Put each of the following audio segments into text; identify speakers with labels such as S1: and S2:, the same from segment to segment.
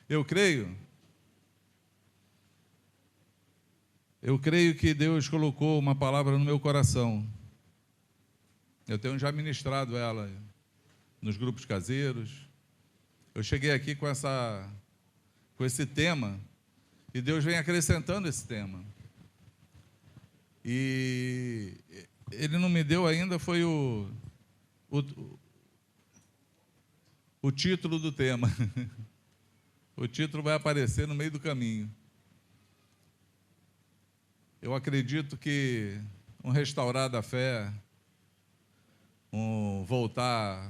S1: Eu creio que Deus colocou uma palavra no meu coração. Eu tenho já ministrado ela nos grupos caseiros. Eu cheguei aqui com esse tema, e Deus vem acrescentando esse tema. E Ele não me deu ainda, foi o título do tema. O título vai aparecer no meio do caminho. Eu acredito que um restaurar da fé, um voltar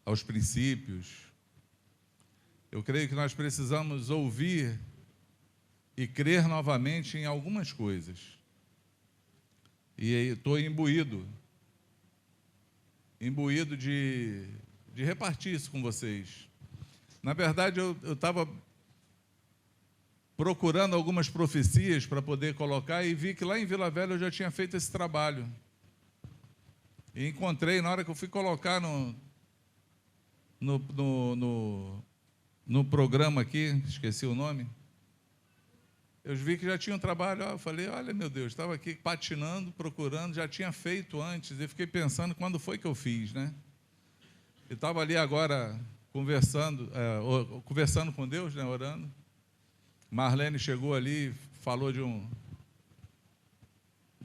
S1: aos princípios, eu creio que nós precisamos ouvir e crer novamente em algumas coisas. E estou imbuído de repartir isso com vocês. Na verdade, eu estava procurando algumas profecias para poder colocar e vi que lá em Vila Velha eu já tinha feito esse trabalho. E encontrei, na hora que eu fui colocar no programa aqui, esqueci o nome, eu vi que já tinha um trabalho. Eu falei, olha, meu Deus, estava aqui patinando, procurando, já tinha feito antes, e fiquei pensando quando foi que eu fiz, né? E estava ali agora conversando com Deus, né, orando. Marlene chegou ali, falou de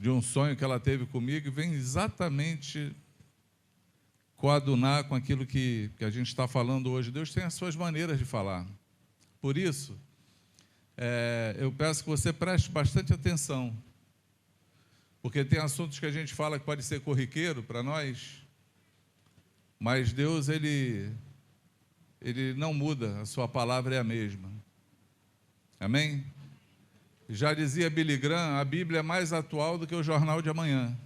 S1: um sonho que ela teve comigo, e vem exatamente coadunar com aquilo que a gente está falando hoje. Deus tem as suas maneiras de falar. Por isso, eu peço que você preste bastante atenção, porque tem assuntos que a gente fala que pode ser corriqueiro para nós, mas Deus, Ele não muda, a sua palavra é a mesma. Amém? Já dizia Billy Graham, a Bíblia é mais atual do que o jornal de amanhã.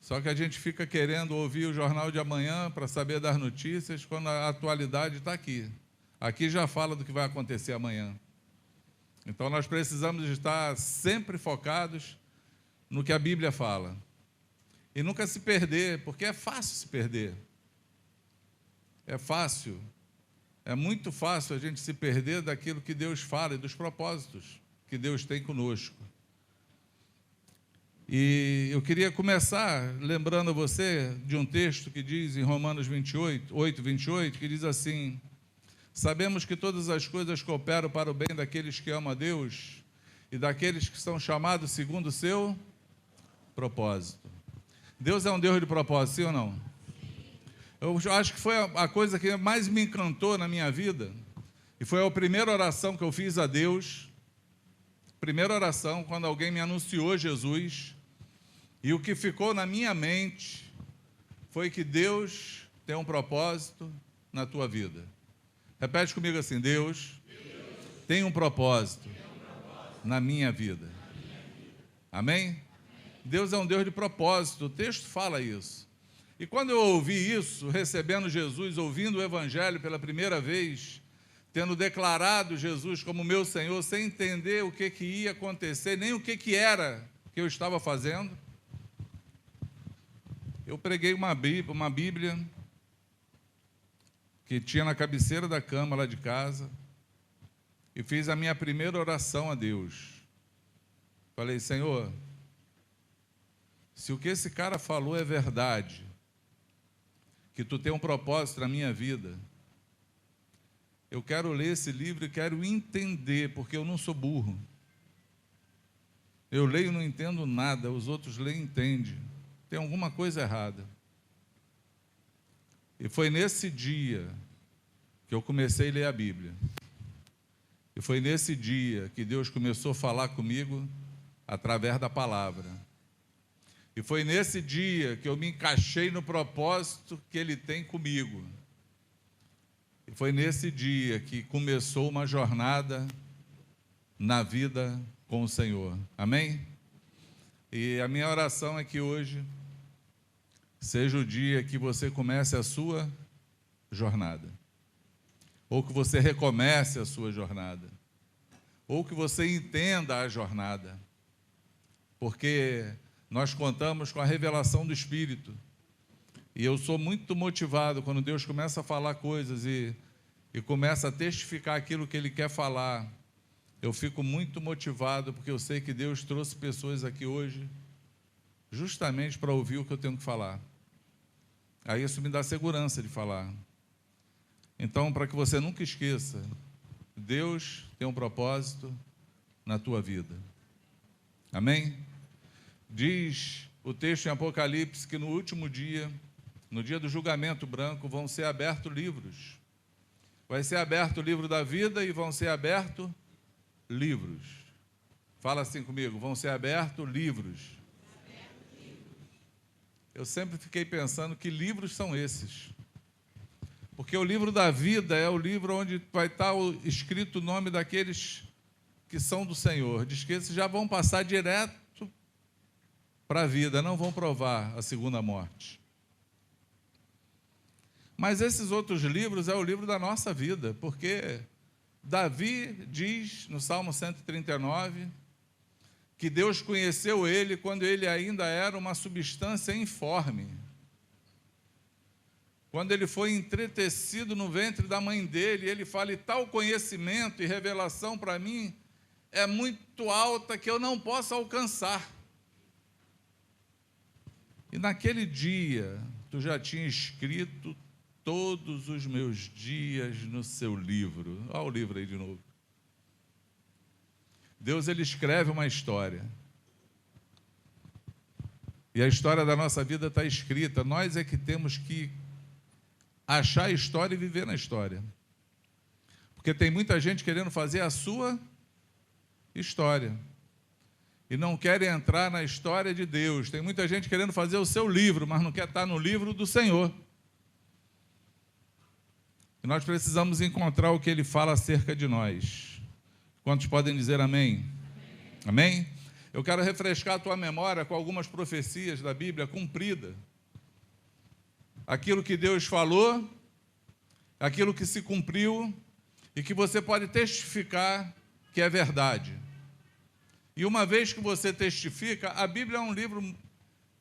S1: Só que a gente fica querendo ouvir o jornal de amanhã para saber das notícias, quando a atualidade está aqui. Aqui já fala do que vai acontecer amanhã. Então nós precisamos estar sempre focados no que a Bíblia fala. E nunca se perder, porque é fácil se perder. É fácil. É muito fácil a gente se perder daquilo que Deus fala e dos propósitos que Deus tem conosco. E eu queria começar lembrando a você de um texto que diz em Romanos 8:28, que diz assim: sabemos que todas as coisas cooperam para o bem daqueles que amam a Deus e daqueles que são chamados segundo o seu propósito. Deus é um Deus de propósito, sim ou não? Eu acho que foi a coisa que mais me encantou na minha vida, e foi a primeira oração que eu fiz a Deus, primeira oração, quando alguém me anunciou Jesus, e o que ficou na minha mente foi que Deus tem um propósito na tua vida. Repete comigo assim: Deus tem um propósito na minha vida. Amém? Deus é um Deus de propósito, o texto fala isso. E quando eu ouvi isso, recebendo Jesus, ouvindo o Evangelho pela primeira vez, tendo declarado Jesus como meu Senhor, sem entender o que ia acontecer, nem o que era que eu estava fazendo, eu preguei uma Bíblia que tinha na cabeceira da cama lá de casa, e fiz a minha primeira oração a Deus. Falei: Senhor, se o que esse cara falou é verdade, que tu tem um propósito na minha vida, eu quero ler esse livro e quero entender, porque eu não sou burro. Eu leio e não entendo nada, os outros leem e entendem. Tem alguma coisa errada. E foi nesse dia que eu comecei a ler a Bíblia. E foi nesse dia que Deus começou a falar comigo através da palavra. E foi nesse dia que eu me encaixei no propósito que Ele tem comigo. E foi nesse dia que começou uma jornada na vida com o Senhor. Amém? E a minha oração é que hoje seja o dia que você comece a sua jornada. Ou que você recomece a sua jornada. Ou que você entenda a jornada. Porque nós contamos com a revelação do Espírito. E eu sou muito motivado quando Deus começa a falar coisas e e começa a testificar aquilo que ele quer falar, eu fico muito motivado, porque eu sei que Deus trouxe pessoas aqui hoje justamente para ouvir o que eu tenho que falar. Aí isso me dá segurança de falar. Então, para que você nunca esqueça, Deus tem um propósito na tua vida. Amém? Diz o texto em Apocalipse que no último dia, no dia do julgamento branco, vão ser abertos livros. Vai ser aberto o livro da vida e vão ser abertos livros. Fala assim comigo, vão ser abertos livros. Eu sempre fiquei pensando que livros são esses. Porque o livro da vida é o livro onde vai estar escrito o nome daqueles que são do Senhor. Diz que esses já vão passar direto para a vida, não vão provar a segunda morte. Mas esses outros livros é o livro da nossa vida, porque Davi diz no Salmo 139 que Deus conheceu ele quando ele ainda era uma substância informe. Quando ele foi entretecido no ventre da mãe dele, ele fala, e tal conhecimento e revelação para mim é muito alta que eu não posso alcançar. E naquele dia, tu já tinha escrito todos os meus dias no seu livro. Olha o livro aí de novo. Deus, ele escreve uma história. E a história da nossa vida está escrita. Nós é que temos que achar a história e viver na história. Porque tem muita gente querendo fazer a sua história. E não querem entrar na história de Deus. Tem muita gente querendo fazer o seu livro, mas não quer estar no livro do Senhor. E nós precisamos encontrar o que ele fala acerca de nós. Quantos podem dizer amém? Amém? Eu quero refrescar a tua memória com algumas profecias da Bíblia cumpridas. Aquilo que Deus falou, aquilo que se cumpriu e que você pode testificar que é verdade. E uma vez que você testifica, a Bíblia é um livro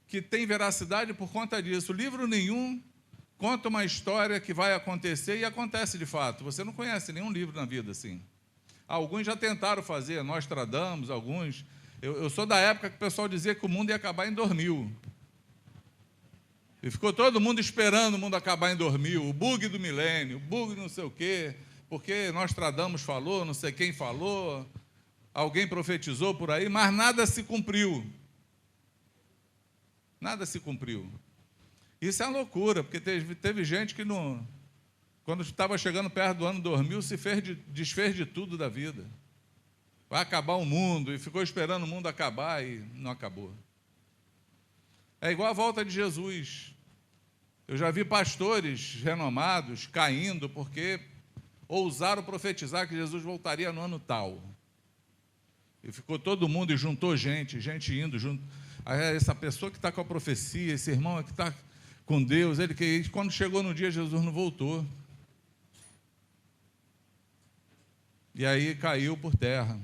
S1: que tem veracidade por conta disso. Livro nenhum conta uma história que vai acontecer e acontece de fato. Você não conhece nenhum livro na vida assim. Alguns já tentaram fazer, Nostradamus, alguns. Eu sou da época que o pessoal dizia que o mundo ia acabar em 2000. E ficou todo mundo esperando o mundo acabar em 2000. O bug do milênio, o bug não sei o quê, porque Nostradamus falou, não sei quem falou, alguém profetizou por aí, mas nada se cumpriu. Nada se cumpriu. Isso é uma loucura, porque teve gente que não... Quando estava chegando perto do ano 2000, se desfez de tudo da vida. Vai acabar o mundo, e ficou esperando o mundo acabar e não acabou. É igual a volta de Jesus. Eu já vi pastores renomados caindo porque ousaram profetizar que Jesus voltaria no ano tal. E ficou todo mundo e juntou gente indo junto. Aí essa pessoa que está com a profecia, esse irmão que está com Deus, ele que quando chegou no dia, Jesus não voltou. E aí caiu por terra.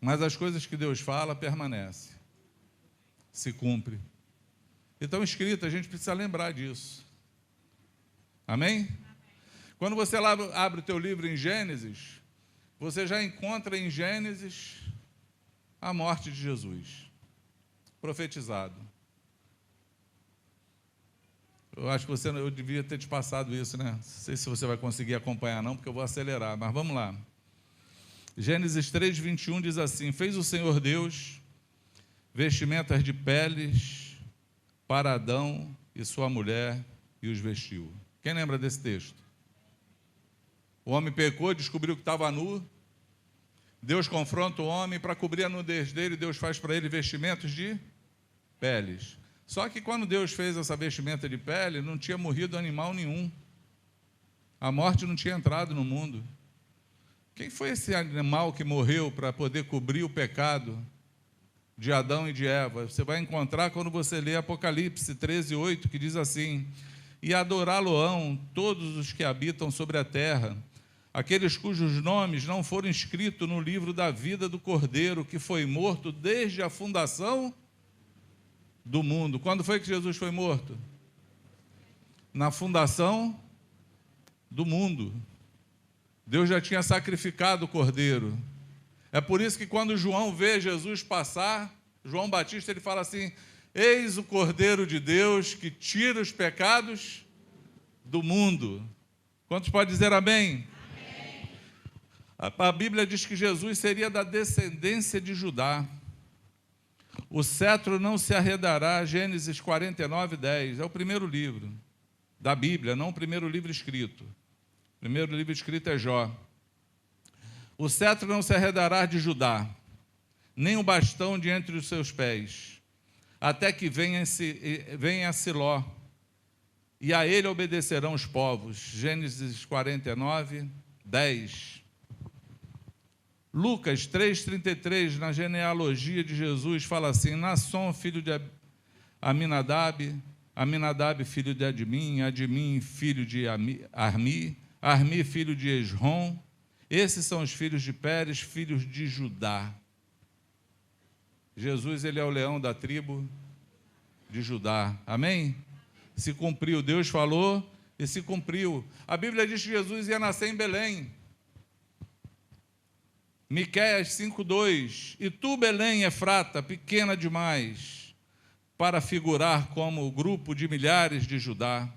S1: Mas as coisas que Deus fala permanecem. Se cumpre. Então, escrito, a gente precisa lembrar disso. Amém? Quando você abre o teu livro em Gênesis, você já encontra em Gênesis a morte de Jesus, profetizado. Eu acho que eu devia ter te passado isso, né? Não sei se você vai conseguir acompanhar não, porque eu vou acelerar, mas vamos lá. Gênesis 3:21 diz assim, fez o Senhor Deus vestimentas de peles para Adão e sua mulher e os vestiu. Quem lembra desse texto? O homem pecou, descobriu que estava nu. Deus confronta o homem, para cobrir a nudez dele, Deus faz para ele vestimentos de peles. Só que quando Deus fez essa vestimenta de pele, não tinha morrido animal nenhum. A morte não tinha entrado no mundo. Quem foi esse animal que morreu para poder cobrir o pecado de Adão e de Eva? Você vai encontrar quando você lê Apocalipse 13:8, que diz assim, e adorá-lo-ão todos os que habitam sobre a terra, aqueles cujos nomes não foram escritos no livro da vida do Cordeiro, que foi morto desde a fundação do mundo. Quando foi que Jesus foi morto? Na fundação do mundo. Deus já tinha sacrificado o cordeiro. É por isso que quando João vê Jesus passar, João Batista, ele fala assim: eis o Cordeiro de Deus que tira os pecados do mundo. Quantos podem dizer amém? Amém. A Bíblia diz que Jesus seria da descendência de Judá. O cetro não se arredará, Gênesis 49, 10. É o primeiro livro da Bíblia, não o primeiro livro escrito. O primeiro livro escrito é Jó. O cetro não se arredará de Judá, nem o bastão de entre os seus pés, até que venha a Siló, e a ele obedecerão os povos. Gênesis 49, 10. Lucas 3,33, na genealogia de Jesus, fala assim: Nasson, filho de Aminadab, Aminadab, filho de Admim, Admim, filho de Armi, Armi, filho de Esrom. Esses são os filhos de Pérez, filhos de Judá. Jesus, ele é o leão da tribo de Judá. Amém? Se cumpriu, Deus falou e se cumpriu. A Bíblia diz que Jesus ia nascer em Belém. Miqueias 5:2. E tu, Belém, Efrata, pequena demais, para figurar como o grupo de milhares de Judá.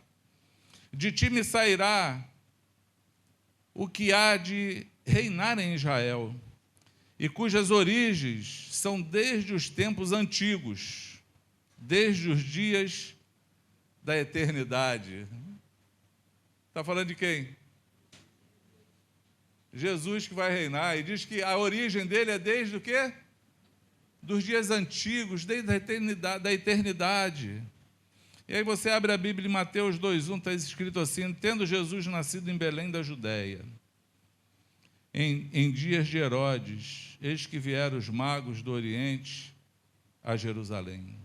S1: De ti me sairá o que há de reinar em Israel, e cujas origens são desde os tempos antigos, desde os dias da eternidade. Está falando de quem? Jesus que vai reinar, e diz que a origem dele é desde o quê? Dos dias antigos, desde a eternidade. E aí você abre a Bíblia em Mateus 2:1, está escrito assim: tendo Jesus nascido em Belém da Judéia, em dias de Herodes, eis que vieram os magos do Oriente a Jerusalém.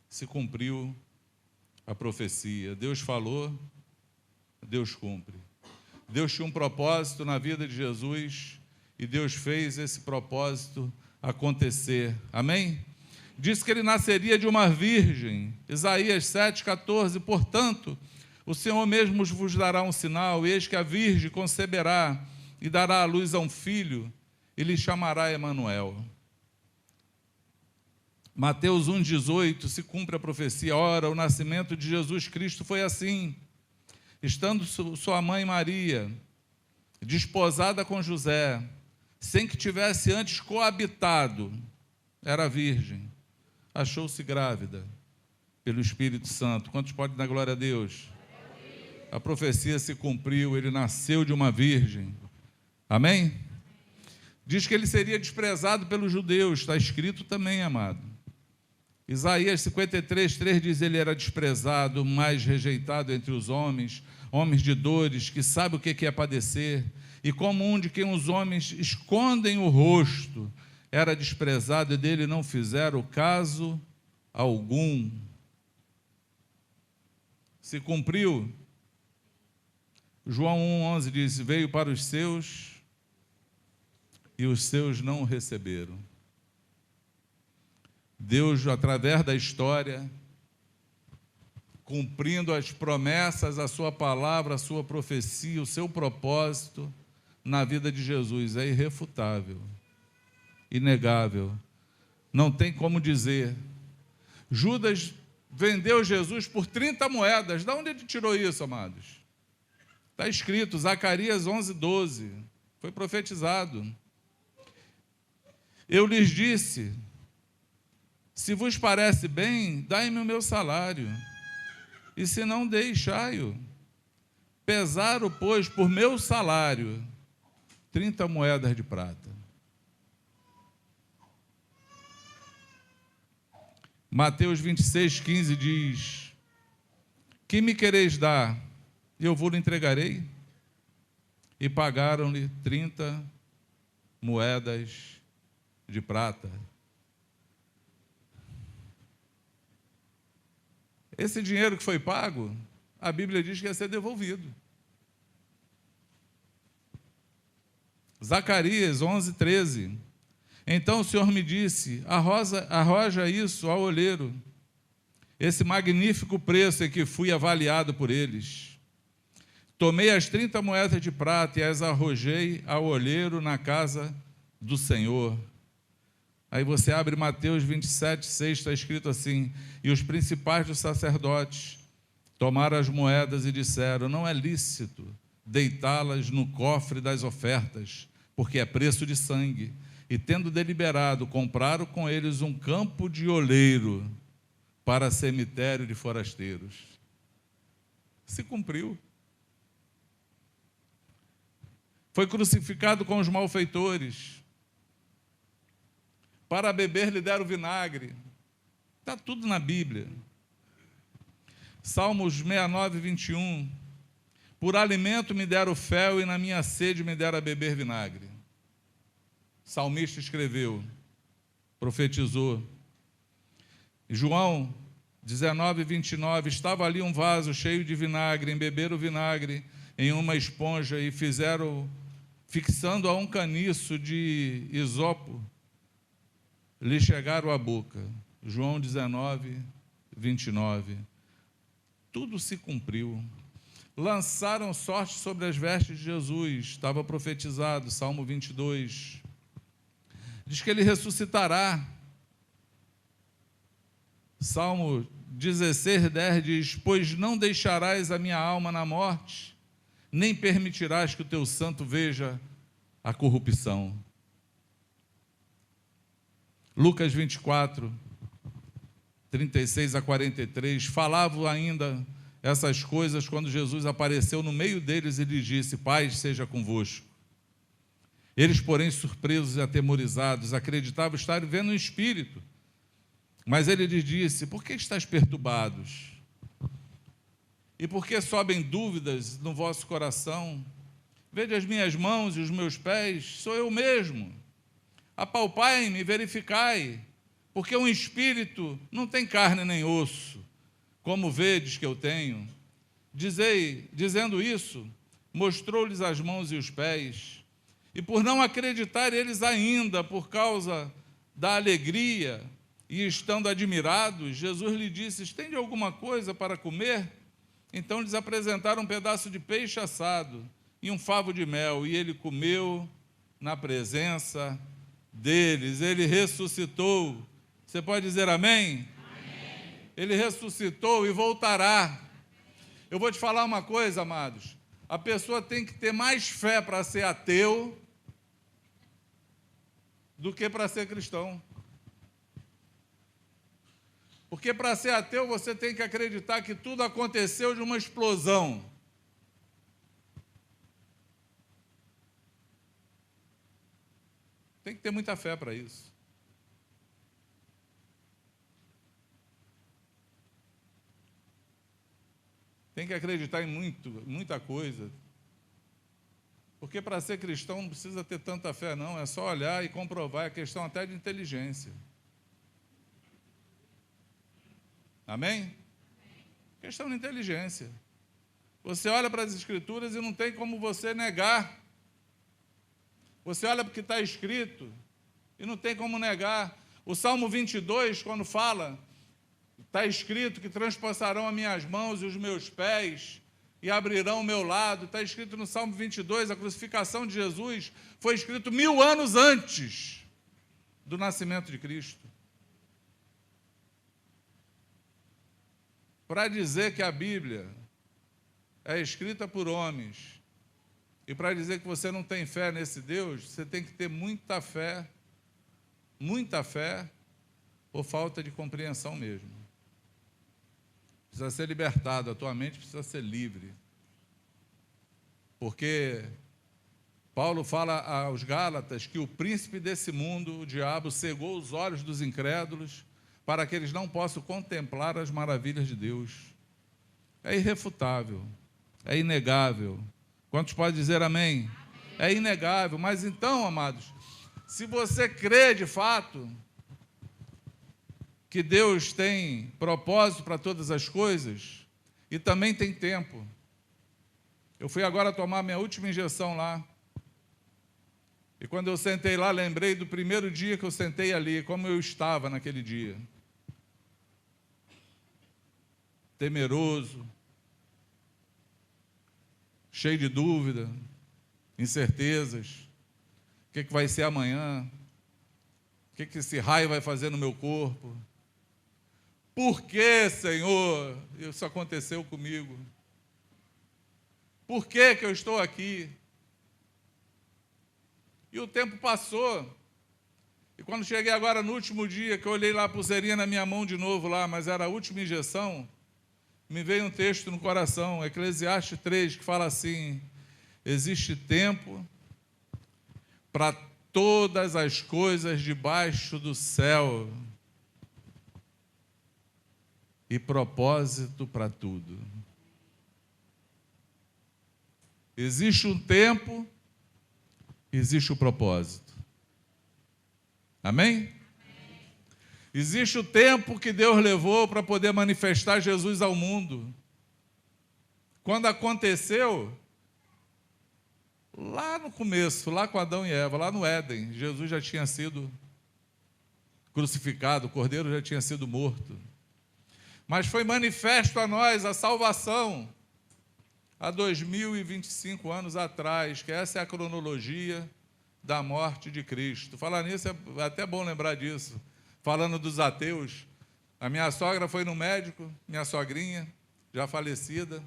S1: Se cumpriu a profecia. Deus falou, Deus cumpre. Deus tinha um propósito na vida de Jesus e Deus fez esse propósito acontecer. Amém? Diz que ele nasceria de uma virgem. Isaías 7,14. Portanto, o Senhor mesmo vos dará um sinal, eis que a virgem conceberá e dará à luz a um filho, e lhe chamará Emanuel. Mateus 1,18, se cumpre a profecia. Ora, o nascimento de Jesus Cristo foi assim: estando sua mãe Maria desposada com José, sem que tivesse antes coabitado, era virgem, achou-se grávida pelo Espírito Santo. Quantos podem dar glória a Deus? A profecia se cumpriu, ele nasceu de uma virgem. Amém? Diz que ele seria desprezado pelos judeus, está escrito também, amado. Isaías 53:3 diz: ele era desprezado, mais rejeitado entre os homens, homens de dores, que sabe o que é padecer, e como um de quem os homens escondem o rosto, era desprezado e dele não fizeram caso algum. Se cumpriu. João 1,11 diz: veio para os seus e os seus não o receberam. Deus, através da história, cumprindo as promessas, a sua palavra, a sua profecia, o seu propósito na vida de Jesus é irrefutável, inegável, não tem como dizer. Judas vendeu Jesus por 30 moedas. De onde ele tirou isso, amados? Está escrito, Zacarias 11:12, foi profetizado. Eu lhes disse: se vos parece bem, dai-me o meu salário, e se não, deixai-o. Pesaram, pois, por meu salário 30 moedas de prata. Mateus 26:15 diz: que me quereis dar? Eu vos entregarei. E pagaram-lhe 30 moedas de prata. Esse dinheiro que foi pago, a Bíblia diz que ia ser devolvido. Zacarias 11:13. Então o Senhor me disse: arroja isso ao olheiro, esse magnífico preço em que fui avaliado por eles. Tomei as 30 moedas de prata e as arrojei ao olheiro na casa do Senhor. Aí você abre Mateus 27:6, está escrito assim: e os principais dos sacerdotes tomaram as moedas e disseram: não é lícito deitá-las no cofre das ofertas, porque é preço de sangue. E tendo deliberado, compraram com eles um campo de oleiro para cemitério de forasteiros. Se cumpriu. Foi crucificado com os malfeitores. Para beber lhe deram vinagre. Está tudo na Bíblia. Salmos 69:21. Por alimento me deram fel e na minha sede me deram a beber vinagre. Salmista escreveu, profetizou. João 19:29. Estava ali um vaso cheio de vinagre, embeberam o vinagre em uma esponja e fizeram, fixando a um caniço de isopo, lhe chegaram à boca. João 19:29. Tudo se cumpriu. Lançaram sorte sobre as vestes de Jesus, estava profetizado, Salmo 22. Diz que ele ressuscitará. Salmo 16:10 diz: pois não deixarás a minha alma na morte, nem permitirás que o teu santo veja a corrupção. Lucas 24:36-43, falavam ainda essas coisas quando Jesus apareceu no meio deles e lhes disse: paz seja convosco. Eles, porém, surpresos e atemorizados, acreditavam estar vendo um espírito. Mas ele lhes disse: por que estáis perturbados? E por que sobem dúvidas no vosso coração? Vede as minhas mãos e os meus pés, sou eu mesmo. Apalpai-me, verificai, porque um espírito não tem carne nem osso, como vedes que eu tenho. Dizendo isso, mostrou-lhes as mãos e os pés. E por não acreditar eles ainda, por causa da alegria, e estando admirados, Jesus lhe disse: estende alguma coisa para comer? Então lhes apresentaram um pedaço de peixe assado e um favo de mel, e ele comeu na presença deles. Ele ressuscitou. Você pode dizer amém? Amém. Ele ressuscitou e voltará. Eu vou te falar uma coisa, amados. A pessoa tem que ter mais fé para ser ateu do que para ser cristão. Porque para ser ateu você tem que acreditar que tudo aconteceu de uma explosão. Tem que ter muita fé para isso. Tem que acreditar em muita coisa. Porque para ser cristão não precisa ter tanta fé, não. É só olhar e comprovar. É questão até de inteligência. Amém? Questão de inteligência. Você olha para as Escrituras e não tem como você negar. Você olha para o que está escrito e não tem como negar. O Salmo 22, quando fala, está escrito que transpassarão as minhas mãos e os meus pés e abrirão o meu lado. Está escrito no Salmo 22, a crucificação de Jesus foi escrito 1000 anos antes do nascimento de Cristo. Para dizer que a Bíblia é escrita por homens e para dizer que você não tem fé nesse Deus, você tem que ter muita fé ou falta de compreensão mesmo. Precisa ser libertado, a tua mente precisa ser livre. Porque Paulo fala aos Gálatas que o príncipe desse mundo, o diabo, cegou os olhos dos incrédulos para que eles não possam contemplar as maravilhas de Deus. É irrefutável, é inegável. Quantos podem dizer amém? Amém. É inegável, mas então, amados, se você crê de fato que Deus tem propósito para todas as coisas e também tem tempo. Eu fui agora tomar minha última injeção lá. E quando eu sentei lá, lembrei do primeiro dia que eu sentei ali, como eu estava naquele dia. Temeroso, cheio de dúvida, incertezas. O que vai ser amanhã? O que esse raio vai fazer no meu corpo? Por que, Senhor, isso aconteceu comigo? Por que eu estou aqui? E o tempo passou. E quando cheguei agora no último dia, que eu olhei lá a pulseirinha na minha mão de novo lá, mas era a última injeção, me veio um texto no coração, Eclesiastes 3, que fala assim: existe tempo para todas as coisas debaixo do céu e propósito para tudo. Existe um tempo, existe o propósito. Amém? Existe o tempo que Deus levou para poder manifestar Jesus ao mundo. Quando aconteceu, lá no começo, lá com Adão e Eva, lá no Éden, Jesus já tinha sido crucificado, o cordeiro já tinha sido morto. Mas foi manifesto a nós a salvação há 2025 anos atrás, que essa é a cronologia da morte de Cristo. Falar nisso é até bom lembrar disso. Falando dos ateus, a minha sogra foi no médico, minha sogrinha, já falecida,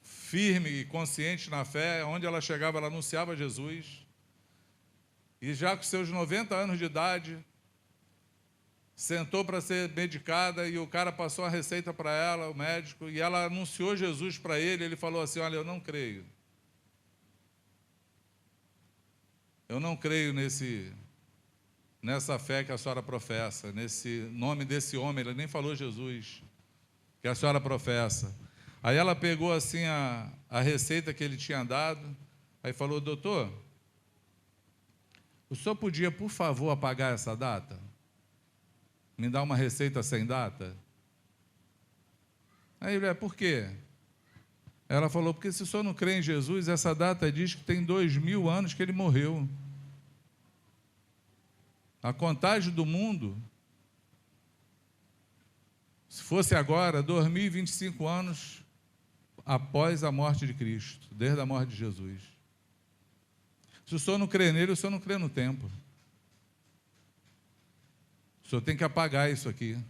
S1: firme e consciente na fé, onde ela chegava, ela anunciava Jesus, e já com seus 90 anos de idade, sentou para ser medicada, e o cara passou a receita para ela, o médico, e ela anunciou Jesus para ele, ele falou assim: olha, eu não creio. Eu não creio nessa fé que a senhora professa, nesse nome desse homem, ele nem falou Jesus, que a senhora professa. Aí ela pegou assim a receita que ele tinha dado, aí falou: doutor, o senhor podia, por favor, apagar essa data? Me dá uma receita sem data? Aí ele: por quê? Ela falou: porque se o senhor não crê em Jesus, essa data diz que tem 2000 anos que ele morreu. A contagem do mundo, se fosse agora, 2025 anos após a morte de Cristo, desde a morte de Jesus. Se o senhor não crê nele, o senhor não crê no tempo. O senhor tem que apagar isso aqui.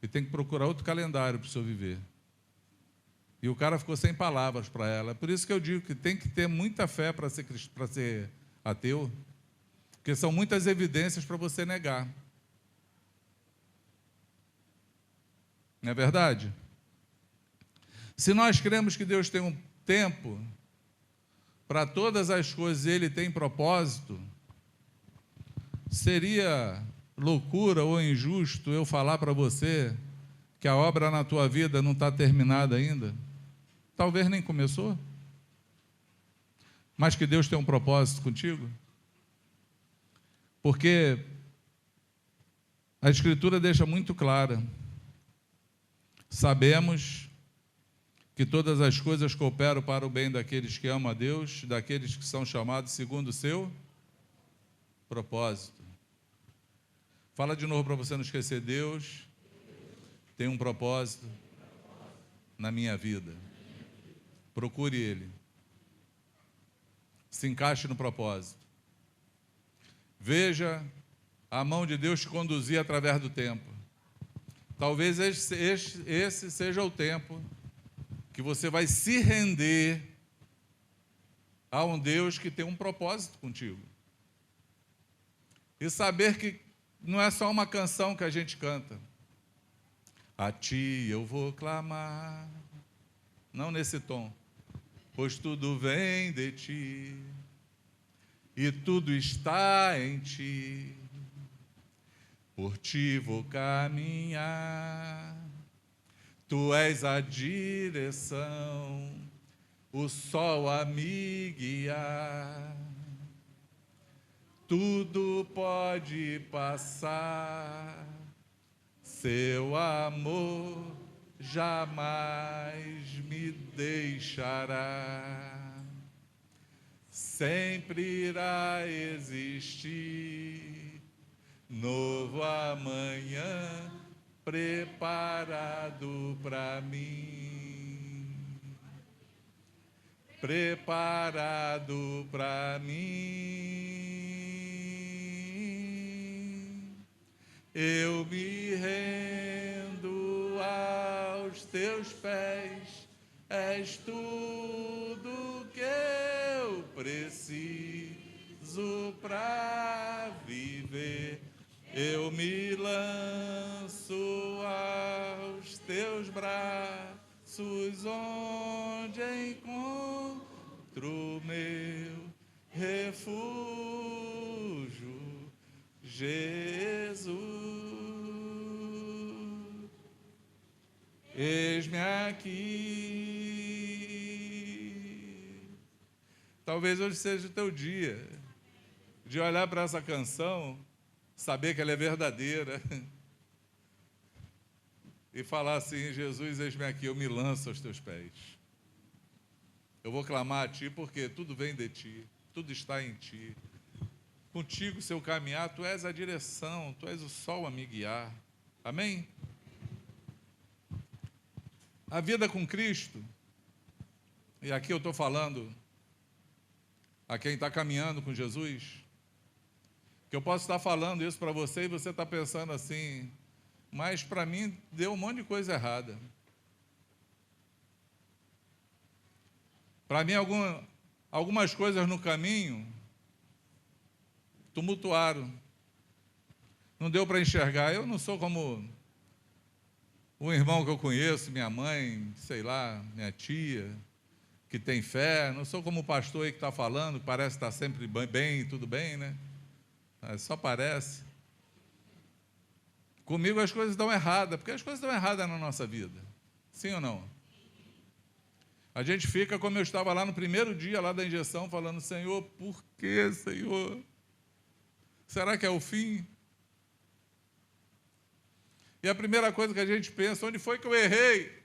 S1: E tem que procurar outro calendário para o senhor viver. E o cara ficou sem palavras para ela. Por isso que eu digo que tem que ter muita fé para ser ateu. Porque são muitas evidências para você negar. Não é verdade? Se nós cremos que Deus tem um tempo para todas as coisas e Ele tem propósito, seria loucura ou injusto eu falar para você que a obra na tua vida não está terminada ainda? Talvez nem começou. Mas que Deus tem um propósito contigo? Porque a Escritura deixa muito clara. Sabemos que todas as coisas cooperam para o bem daqueles que amam a Deus, daqueles que são chamados segundo o seu propósito. Fala de novo para você não esquecer: Deus tem um propósito na minha vida. Procure Ele. Se encaixe no propósito. Veja a mão de Deus te conduzir através do tempo. Talvez esse seja o tempo que você vai se render a um Deus que tem um propósito contigo. E saber que não é só uma canção que a gente canta. A ti eu vou clamar. Não nesse tom. Pois tudo vem de ti. E tudo está em ti. Por ti vou caminhar. Tu és a direção, o sol a me guiar. Tudo pode passar, seu amor jamais me deixará. Sempre irá existir novo amanhã preparado para mim. preparado para mim. Eu me rendo aos teus pés, és tudo que eu preciso para viver. Eu me lanço aos teus braços, onde encontro meu refúgio, Jesus. Eis-me aqui. Talvez hoje seja o teu dia de olhar para essa canção, saber que ela é verdadeira e falar assim: Jesus, eis-me aqui, eu me lanço aos teus pés. Eu vou clamar a ti porque tudo vem de ti, tudo está em ti. Contigo, seu caminhar, tu és a direção, tu és o sol a me guiar. Amém? A vida com Cristo, e aqui eu estou falando a quem está caminhando com Jesus, que eu posso estar falando isso para você e você está pensando assim, mas para mim deu um monte de coisa errada. Para mim algumas coisas no caminho tumultuaram. Não deu para enxergar. Eu não sou como um irmão que eu conheço, minha mãe, sei lá, minha tia, que tem fé. Não sou como o pastor aí que está falando, que parece estar sempre bem, tudo bem, né? Só parece. Comigo as coisas dão errada, porque as coisas dão errada na nossa vida. Sim ou não? A gente fica, como eu estava lá no primeiro dia lá da injeção, falando: Senhor, por que, Senhor? Será que é o fim? E a primeira coisa que a gente pensa: onde foi que eu errei?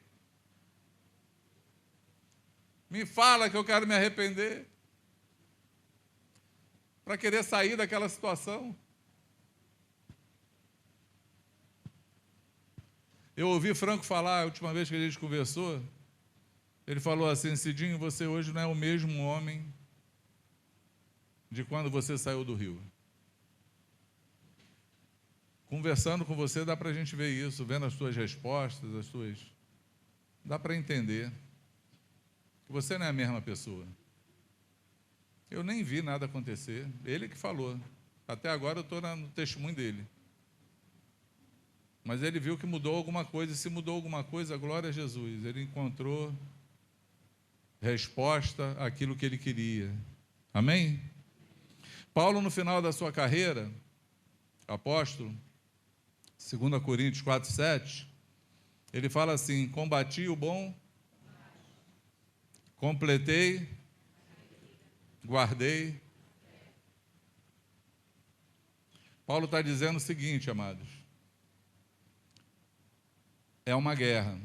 S1: Me fala que eu quero me arrepender, para querer sair daquela situação. Eu ouvi Franco falar, a última vez que a gente conversou, ele falou assim: Cidinho, você hoje não é o mesmo homem de quando você saiu do Rio. Conversando com você, dá para a gente ver isso, vendo as suas respostas, dá para entender que você não é a mesma pessoa. Eu nem vi nada acontecer, ele que falou. Até agora eu estou no testemunho dele. Mas ele viu que mudou alguma coisa, e se mudou alguma coisa, glória a Jesus. Ele encontrou resposta àquilo que ele queria. Amém? Paulo, no final da sua carreira, apóstolo, 2 Coríntios 4:7, ele fala assim: combati o bom, completei, guardei. Paulo está dizendo o seguinte, amados: é uma guerra.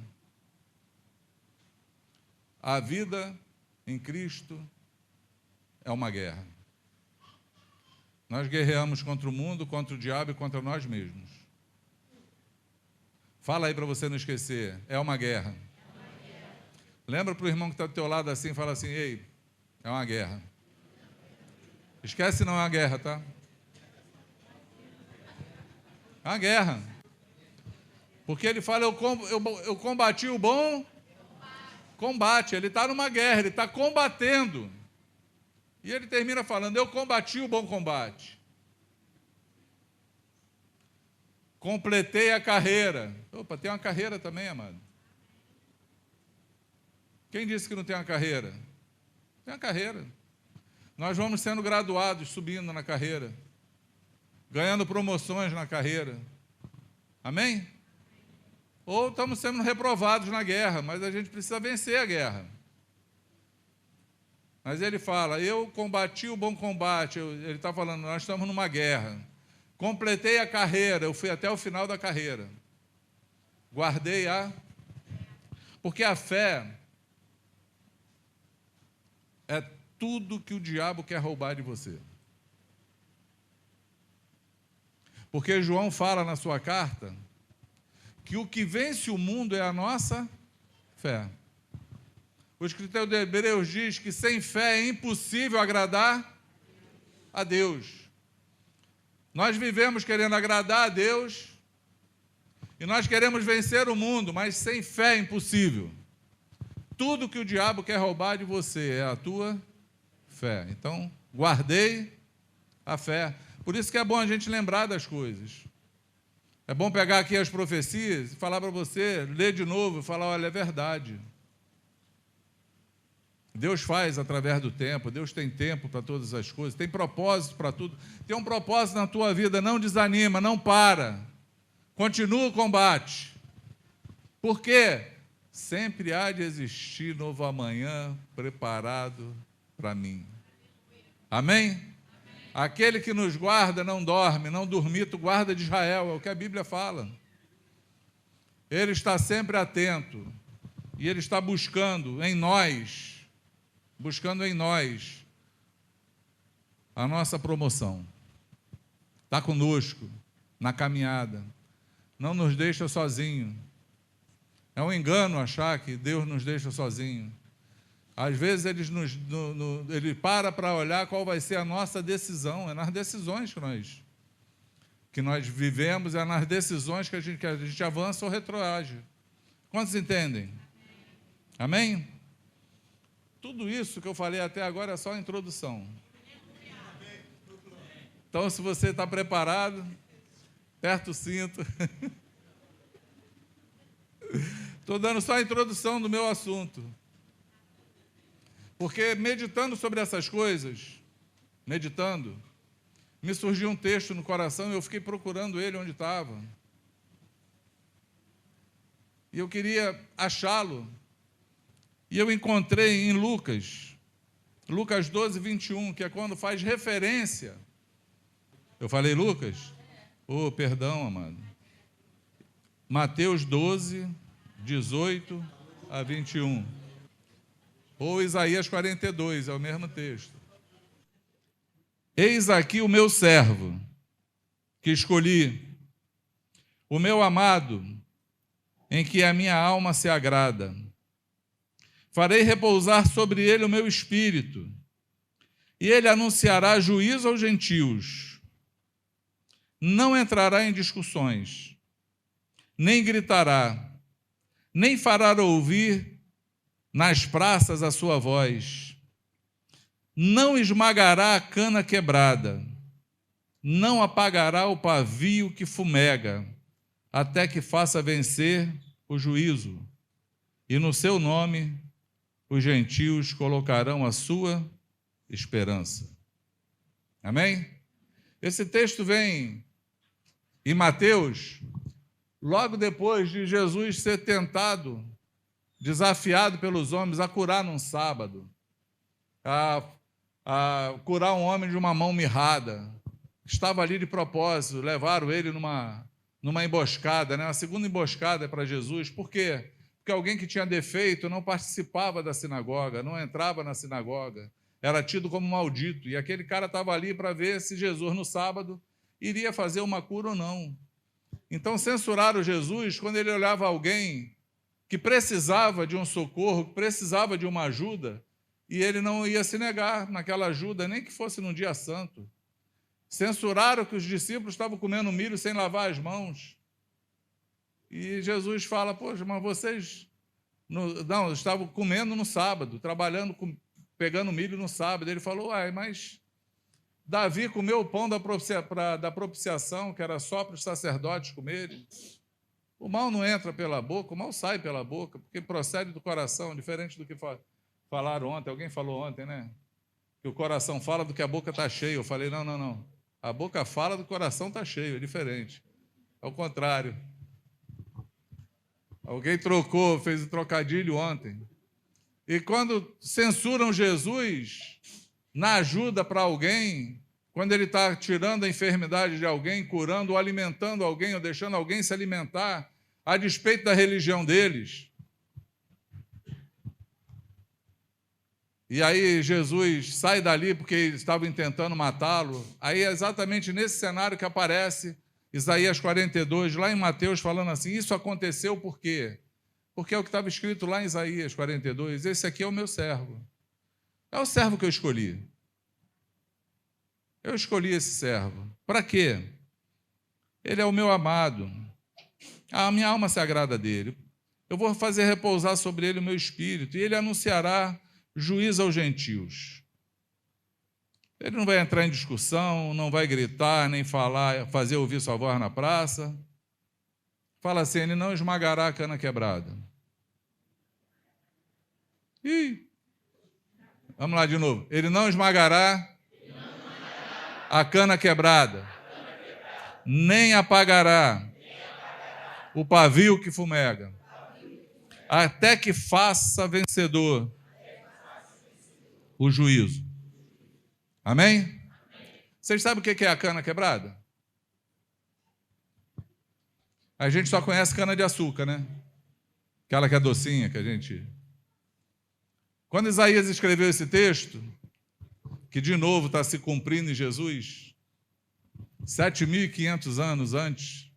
S1: A vida em Cristo é uma guerra. Nós guerreamos contra o mundo, contra o diabo e contra nós mesmos. Fala aí para você não esquecer, é uma guerra. É uma guerra. Lembra para o irmão que está do teu lado assim, fala assim: ei, é uma guerra. Esquece, não é uma guerra, tá? É uma guerra. Porque ele fala: eu combati o bom combate. Ele está numa guerra, ele está combatendo. E ele termina falando: eu combati o bom combate. Completei a carreira. Opa, tem uma carreira também, amado. Quem disse que não tem uma carreira? Tem uma carreira. Nós vamos sendo graduados, subindo na carreira, ganhando promoções na carreira. Amém? Ou estamos sendo reprovados na guerra, mas a gente precisa vencer a guerra. Mas ele fala: eu combati o bom combate. Ele está falando: nós estamos numa guerra. Completei a carreira, eu fui até o final da carreira. Guardei Porque a fé é tudo que o diabo quer roubar de você. Porque João fala na sua carta que o que vence o mundo é a nossa fé. O escritor de Hebreus diz que sem fé é impossível agradar a Deus. Nós vivemos querendo agradar a Deus e nós queremos vencer o mundo, mas sem fé é impossível. Tudo que o diabo quer roubar de você é a tua fé. Então, guardei a fé. Por isso que é bom a gente lembrar das coisas. É bom pegar aqui as profecias e falar para você, ler de novo e falar, olha, é verdade. Deus faz através do tempo, Deus tem tempo para todas as coisas, tem propósito para tudo. Tem um propósito na tua vida, não desanima, não para. Continua o combate. Por quê? Sempre há de existir novo amanhã preparado para mim. Amém? Aquele que nos guarda não dorme, não dormito, guarda de Israel, é o que a Bíblia fala. Ele está sempre atento e ele está buscando em nós a nossa promoção. Está conosco na caminhada, não nos deixa sozinho. É um engano achar que Deus nos deixa sozinho. Às vezes ele para olhar qual vai ser a nossa decisão. É nas decisões que nós vivemos, é nas decisões que a gente avança ou retroage. Quantos entendem? Amém? Tudo isso que eu falei até agora é só a introdução. Então, se você está preparado, aperta o cinto. Estou dando só a introdução do meu assunto. Porque meditando sobre essas coisas, me surgiu um texto no coração e eu fiquei procurando ele onde estava. E eu queria achá-lo. E eu encontrei em Lucas 12, 21, que é quando faz referência. Eu falei Lucas? Oh, perdão, amado. Mateus 12, 18 a 21. Ou Isaías 42, é o mesmo texto. Eis aqui o meu servo, que escolhi, o meu amado, em que a minha alma se agrada. Farei repousar sobre ele o meu espírito, e ele anunciará juízo aos gentios. Não entrará em discussões, nem gritará, nem fará ouvir nas praças a sua voz. Não esmagará a cana quebrada, não apagará o pavio que fumega, até que faça vencer o juízo. E no seu nome os gentios colocarão a sua esperança. Amém? Esse texto vem em Mateus, logo depois de Jesus ser tentado, desafiado pelos homens a curar num sábado, a curar um homem de uma mão mirrada. Estava ali de propósito, levaram ele numa emboscada, né? Uma segunda emboscada para Jesus. Por quê? Porque alguém que tinha defeito não participava da sinagoga, não entrava na sinagoga, era tido como maldito. E aquele cara estava ali para ver se Jesus, no sábado, iria fazer uma cura ou não. Então, censuraram Jesus quando ele olhava alguém que precisava de um socorro, que precisava de uma ajuda, e ele não ia se negar naquela ajuda, nem que fosse num dia santo. Censuraram que os discípulos estavam comendo milho sem lavar as mãos. E Jesus fala, poxa, mas vocês não estavam comendo no sábado, trabalhando, pegando milho no sábado. Ele falou, mas Davi comeu o pão da propiciação, que era só para os sacerdotes comerem. O mal não entra pela boca, o mal sai pela boca, porque procede do coração, diferente do que falaram ontem. Alguém falou ontem, né? Que o coração fala do que a boca está cheia. Eu falei, não. A boca fala do coração está cheio, é diferente. Ao contrário. Alguém fez um trocadilho ontem. E quando censuram Jesus na ajuda para alguém, quando ele está tirando a enfermidade de alguém, curando ou alimentando alguém, ou deixando alguém se alimentar, a despeito da religião deles. E aí Jesus sai dali porque eles estavam tentando matá-lo. Aí é exatamente nesse cenário que aparece Isaías 42, lá em Mateus, falando assim, isso aconteceu por quê? porque é o que estava escrito lá em Isaías 42, esse aqui é o meu servo. É o servo que eu escolhi. Eu escolhi esse servo. Para quê? Ele é o meu amado. A minha alma se agrada dele. Eu vou fazer repousar sobre ele o meu espírito, e ele anunciará juízo aos gentios. Ele não vai entrar em discussão, não vai gritar, nem falar, fazer ouvir sua voz na praça. Fala assim, ele não esmagará a cana quebrada. Vamos lá de novo. Ele não esmagará a cana quebrada, nem apagará o pavio que fumega, até que faça vencedor o juízo. Amém? Vocês sabem o que é a cana quebrada? A gente só conhece cana de açúcar, né? Aquela que é docinha, que a gente... Quando Isaías escreveu esse texto, que de novo está se cumprindo em Jesus, 7.500 anos antes,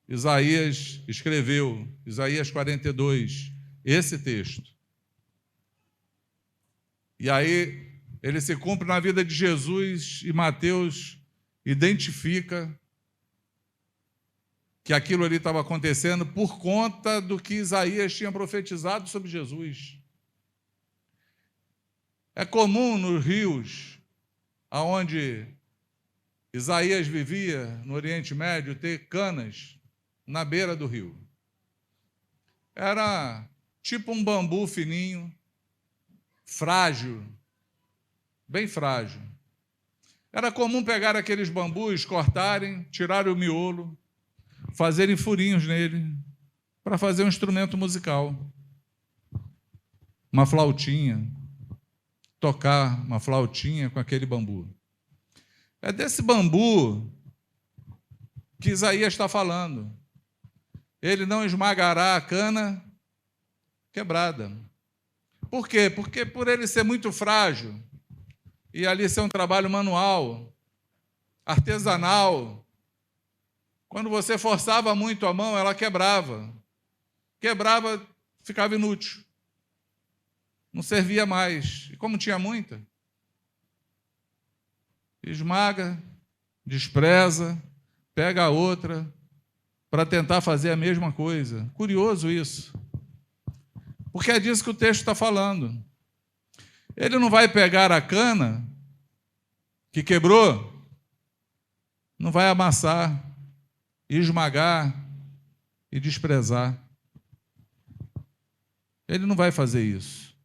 S1: Isaías escreveu, Isaías 42, esse texto. E aí ele se cumpre na vida de Jesus, e Mateus identifica que aquilo ali estava acontecendo por conta do que Isaías tinha profetizado sobre Jesus. É comum nos rios, aonde Isaías vivia, no Oriente Médio, ter canas na beira do rio. Era tipo um bambu fininho, frágil, bem frágil. Era comum pegar aqueles bambus, cortarem, tirarem o miolo, fazerem furinhos nele, para fazer um instrumento musical. Uma flautinha. Tocar uma flautinha com aquele bambu. É desse bambu que Isaías está falando. Ele não esmagará a cana quebrada. Por quê? Porque por ele ser muito frágil, e ali ser um trabalho manual, artesanal, quando você forçava muito a mão, ela quebrava. Quebrava, ficava inútil. Não servia mais. E como tinha muita, esmaga, despreza, pega a outra para tentar fazer a mesma coisa. Curioso isso. Porque é disso que o texto está falando. Ele não vai pegar a cana que quebrou, não vai amassar, esmagar e desprezar. Ele não vai fazer isso.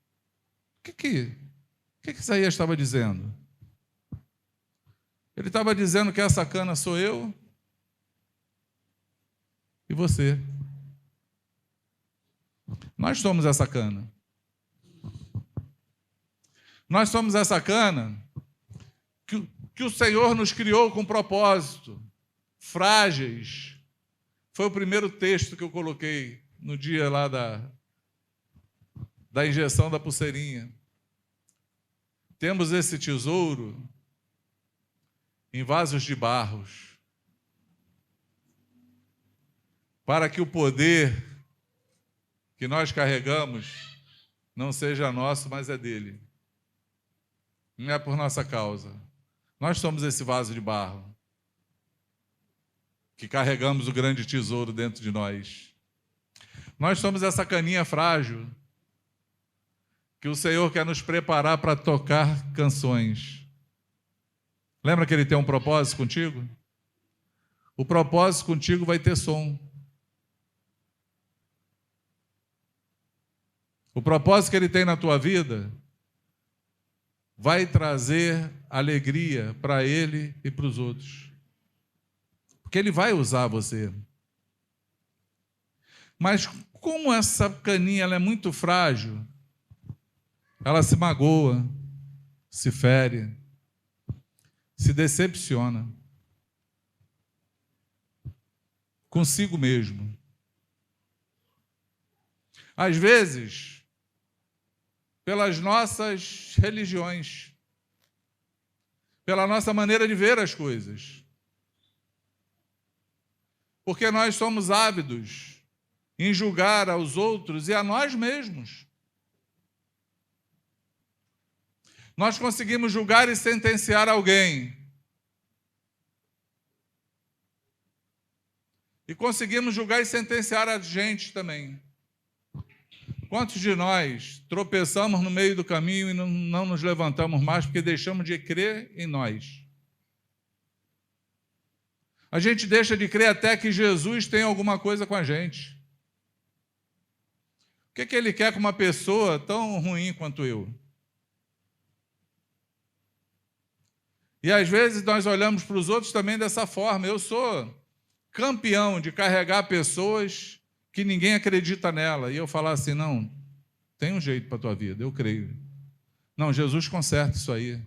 S1: O que Isaías estava dizendo? Ele estava dizendo que essa cana sou eu e você. Nós somos essa cana. Nós somos essa cana que o Senhor nos criou com propósito. Frágeis. Foi o primeiro texto que eu coloquei no dia lá da injeção da pulseirinha. Temos esse tesouro em vasos de barros, para que o poder que nós carregamos não seja nosso, mas é dele. Não é por nossa causa. Nós somos esse vaso de barro que carregamos o grande tesouro dentro de nós. Nós somos essa caninha frágil que o Senhor quer nos preparar para tocar canções. Lembra que Ele tem um propósito contigo? O propósito contigo vai ter som. O propósito que Ele tem na tua vida vai trazer alegria para Ele e para os outros. Porque Ele vai usar você. Mas como essa caninha ela é muito frágil, ela se magoa, se fere, se decepciona consigo mesmo. Às vezes, pelas nossas religiões, pela nossa maneira de ver as coisas. Porque nós somos ávidos em julgar aos outros e a nós mesmos. Nós conseguimos julgar e sentenciar alguém. E conseguimos julgar e sentenciar a gente também. Quantos de nós tropeçamos no meio do caminho e não nos levantamos mais porque deixamos de crer em nós? A gente deixa de crer até que Jesus tem alguma coisa com a gente. O que ele quer com uma pessoa tão ruim quanto eu? E às vezes nós olhamos para os outros também dessa forma. Eu sou campeão de carregar pessoas que ninguém acredita nela. E eu falar assim, não, tem um jeito para a tua vida, eu creio. Não, Jesus conserta isso aí.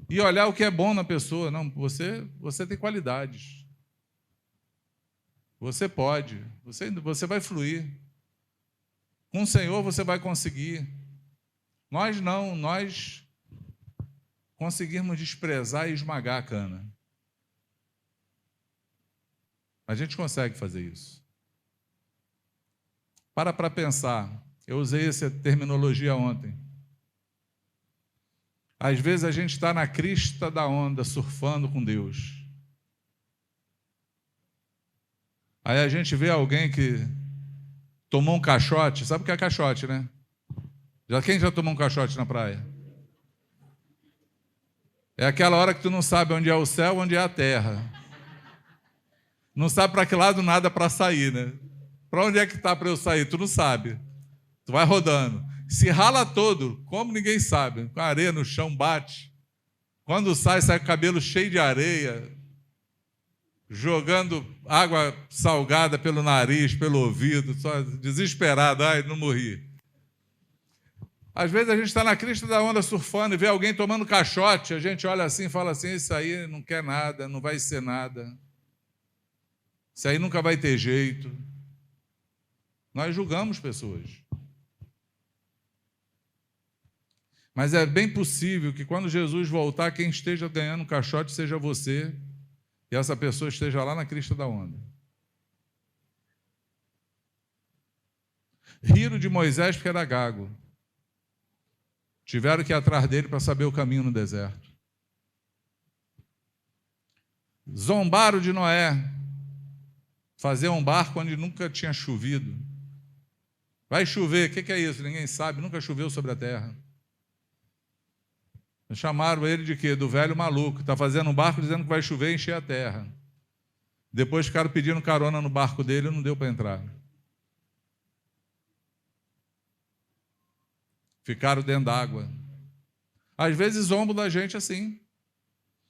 S1: E olhar o que é bom na pessoa. Não, você tem qualidades. Você pode, você vai fluir. Com o Senhor você vai conseguir. Nós não, nós conseguirmos desprezar e esmagar a cana. A gente consegue fazer isso. Para pensar. Eu usei essa terminologia ontem. Às vezes a gente está na crista da onda, surfando com Deus. Aí a gente vê alguém que tomou um caixote. Sabe o que é caixote, né? Quem já tomou um caixote na praia? É aquela hora que tu não sabe onde é o céu, onde é a terra. Não sabe para que lado nada para sair, né? Para onde é que está para eu sair? Tu não sabe. Tu vai rodando. Se rala todo, como ninguém sabe. Com a areia no chão, bate. Quando sai com o cabelo cheio de areia, jogando água salgada pelo nariz, pelo ouvido, só desesperado. Ai, não morri. Às vezes a gente está na crista da onda surfando e vê alguém tomando caixote, a gente olha assim e fala assim, isso aí não quer nada, não vai ser nada. Isso aí nunca vai ter jeito. Nós julgamos pessoas. Mas é bem possível que quando Jesus voltar, quem esteja ganhando um caixote seja você e essa pessoa esteja lá na crista da onda. Riram de Moisés porque era gago. Tiveram que ir atrás dele para saber o caminho no deserto. Zombaram de Noé. Fazer um barco onde nunca tinha chovido. Vai chover, o que é isso? Ninguém sabe, nunca choveu sobre a terra. Chamaram ele de quê? Do velho maluco. Está fazendo um barco dizendo que vai chover e encher a terra. Depois ficaram pedindo carona no barco dele e não deu para entrar. Ficaram dentro d'água. Às vezes zombam da gente assim.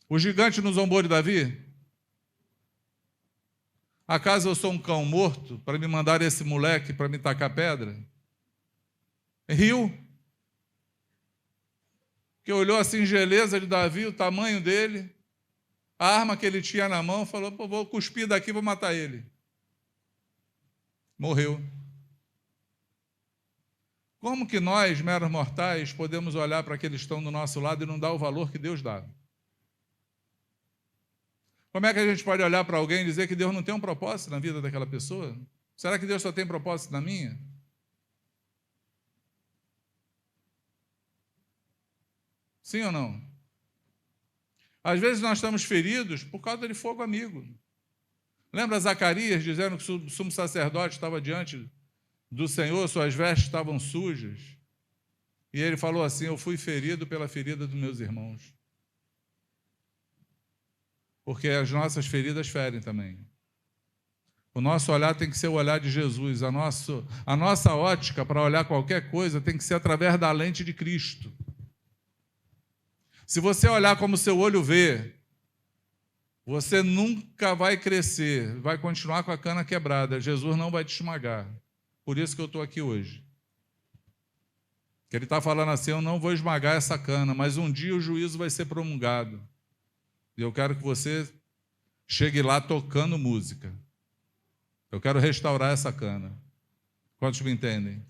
S1: O gigante não zombou de Davi? Acaso eu sou um cão morto para me mandar esse moleque para me tacar pedra? Riu. Que olhou a singeleza de Davi, o tamanho dele, a arma que ele tinha na mão, falou, pô, vou cuspir daqui, vou matar ele. Morreu. Como que nós, meros mortais, podemos olhar para aqueles que estão do nosso lado e não dar o valor que Deus dá? Como é que a gente pode olhar para alguém e dizer que Deus não tem um propósito na vida daquela pessoa? Será que Deus só tem propósito na minha? Sim ou não? Às vezes nós estamos feridos por causa de fogo amigo. Lembra Zacarias dizendo que o sumo sacerdote estava diante do Senhor, suas vestes estavam sujas? E ele falou assim, eu fui ferido pela ferida dos meus irmãos. Porque as nossas feridas ferem também. O nosso olhar tem que ser o olhar de Jesus. A nossa ótica para olhar qualquer coisa tem que ser através da lente de Cristo. Se você olhar como seu olho vê, você nunca vai crescer, vai continuar com a cana quebrada. Jesus não vai te esmagar. Por isso que eu estou aqui hoje. Que ele está falando assim, eu não vou esmagar essa cana, mas um dia o juízo vai ser promulgado. E eu quero que você chegue lá tocando música. Eu quero restaurar essa cana. Quantos me entendem?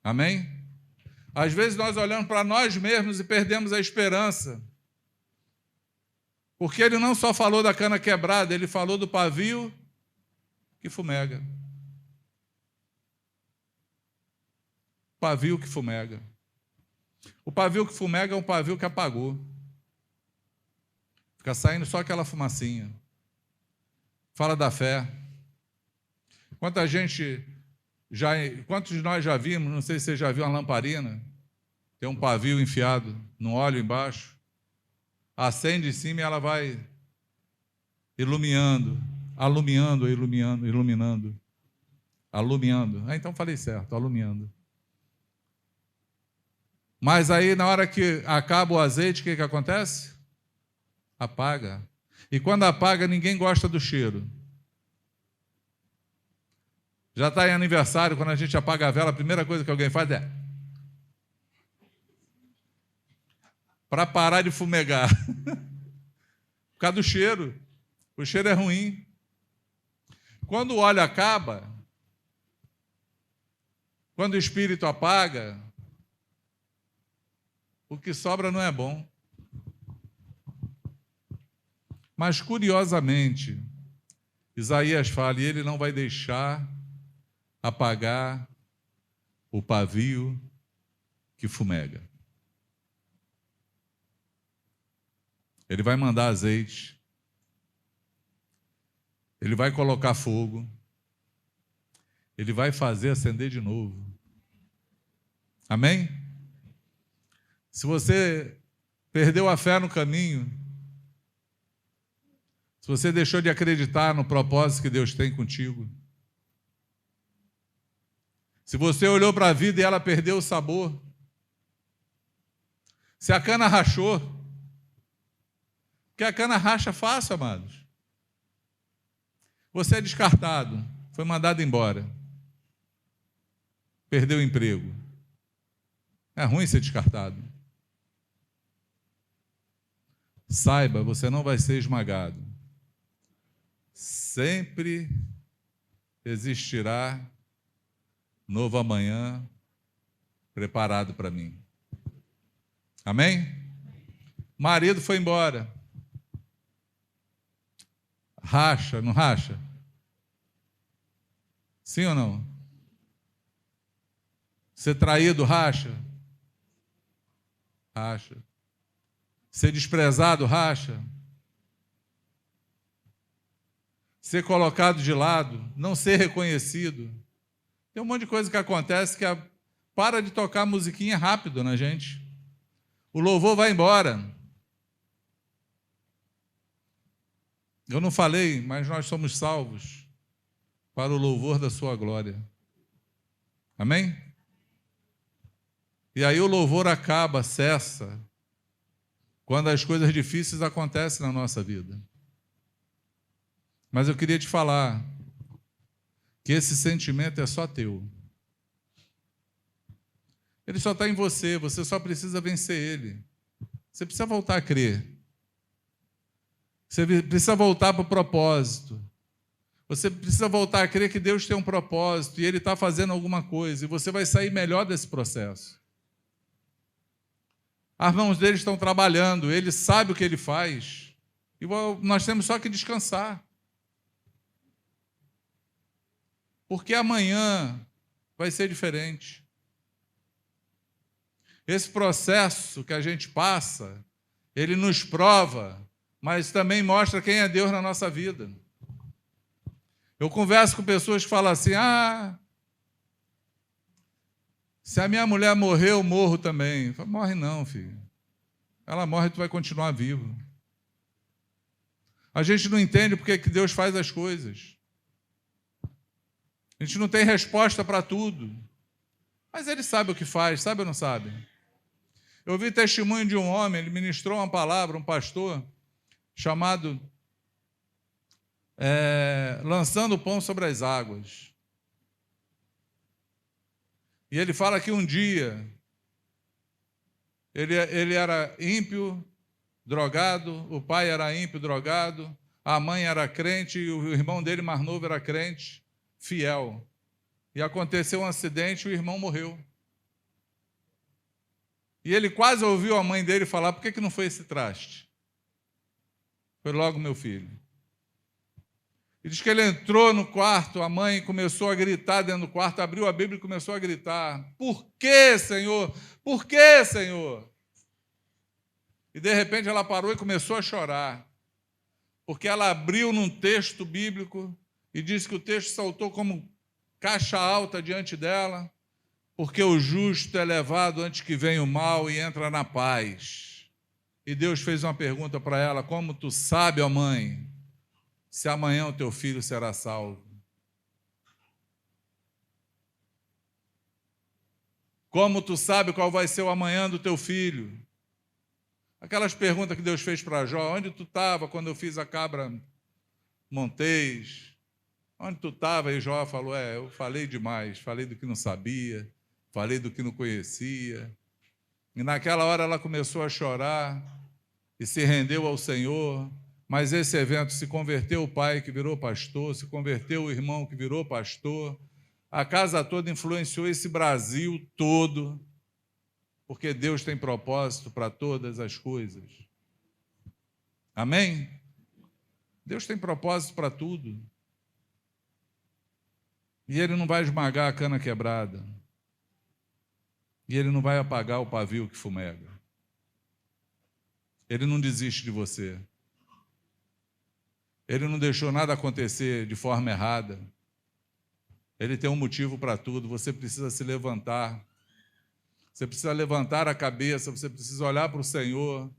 S1: Amém? Às vezes nós olhamos para nós mesmos e perdemos a esperança. Porque ele não só falou da cana quebrada, ele falou do pavio que fumega. Pavio que fumega. O pavio que fumega é um pavio que apagou. Fica saindo só aquela fumacinha. Fala da fé. Quantos de nós já vimos, não sei se você já viu uma lamparina, tem um pavio enfiado no óleo embaixo, acende em cima e ela vai iluminando. Então falei certo, alumiando. Mas aí, na hora que acaba o azeite, o que acontece? Apaga. E quando apaga, ninguém gosta do cheiro. Já está em aniversário, quando a gente apaga a vela, a primeira coisa que alguém faz é para parar de fumegar. Por causa do cheiro. O cheiro é ruim. Quando o óleo acaba, quando o espírito apaga, o que sobra não é bom. Mas, curiosamente, Isaías fala, e ele não vai deixar apagar o pavio que fumega. Ele vai mandar azeite, ele vai colocar fogo, ele vai fazer acender de novo. Amém? Se você perdeu a fé no caminho, se você deixou de acreditar no propósito que Deus tem contigo, se você olhou para a vida e ela perdeu o sabor, se a cana rachou, porque a cana racha fácil, amados. Você é descartado, foi mandado embora, perdeu o emprego. É ruim ser descartado. Saiba, você não vai ser esmagado. Sempre existirá novo amanhã preparado para mim. Amém? Marido foi embora. Racha, não racha? Sim ou não? Ser traído, racha? Racha. Ser desprezado, racha. Ser colocado de lado, não ser reconhecido. Tem um monte de coisa que acontece que para de tocar musiquinha rápido na gente. O louvor vai embora. Eu não falei, mas nós somos salvos para o louvor da sua glória. Amém? E aí o louvor acaba, cessa, quando as coisas difíceis acontecem na nossa vida. Mas eu queria te falar que esse sentimento é só teu. Ele só está em você, você só precisa vencer ele. Você precisa voltar a crer. Você precisa voltar para o propósito. Você precisa voltar a crer que Deus tem um propósito e Ele está fazendo alguma coisa, e você vai sair melhor desse processo. As mãos dele estão trabalhando, Ele sabe o que Ele faz, e nós temos só que descansar. Porque amanhã vai ser diferente. Esse processo que a gente passa, ele nos prova, mas também mostra quem é Deus na nossa vida. Eu converso com pessoas que falam assim, se a minha mulher morrer, eu morro também. Eu falo, morre não, filho. Ela morre e tu vai continuar vivo. A gente não entende porque que Deus faz as coisas. A gente não tem resposta para tudo. Mas Ele sabe o que faz, sabe ou não sabe? Eu vi testemunho de um homem, ele ministrou uma palavra, um pastor, chamado Lançando o Pão sobre as Águas. E ele fala que um dia ele era ímpio, drogado, o pai era ímpio, drogado, a mãe era crente e o irmão dele mais novo era crente, fiel. E aconteceu um acidente e o irmão morreu. E ele quase ouviu a mãe dele falar, por que não foi esse traste? Foi logo meu filho. E diz que ele entrou no quarto, a mãe começou a gritar dentro do quarto, abriu a Bíblia e começou a gritar: por que, Senhor? Por que, Senhor? E de repente ela parou e começou a chorar, porque ela abriu num texto bíblico e disse que o texto saltou como caixa alta diante dela, porque o justo é levado antes que venha o mal e entra na paz. E Deus fez uma pergunta para ela: como tu sabe, ó mãe, se amanhã o teu filho será salvo? Como tu sabe qual vai ser o amanhã do teu filho? Aquelas perguntas que Deus fez para Jó: onde tu estava quando eu fiz a cabra montês? Onde tu estava? E Jó falou: eu falei demais, falei do que não sabia, falei do que não conhecia. E naquela hora ela começou a chorar e se rendeu ao Senhor. Mas esse evento se converteu o pai que virou pastor, se converteu o irmão que virou pastor, a casa toda influenciou esse Brasil todo, porque Deus tem propósito para todas as coisas. Amém? Deus tem propósito para tudo. E Ele não vai esmagar a cana quebrada. E Ele não vai apagar o pavio que fumega. Ele não desiste de você. Ele não deixou nada acontecer de forma errada. Ele tem um motivo para tudo. Você precisa se levantar. Você precisa levantar a cabeça, você precisa olhar para o Senhor.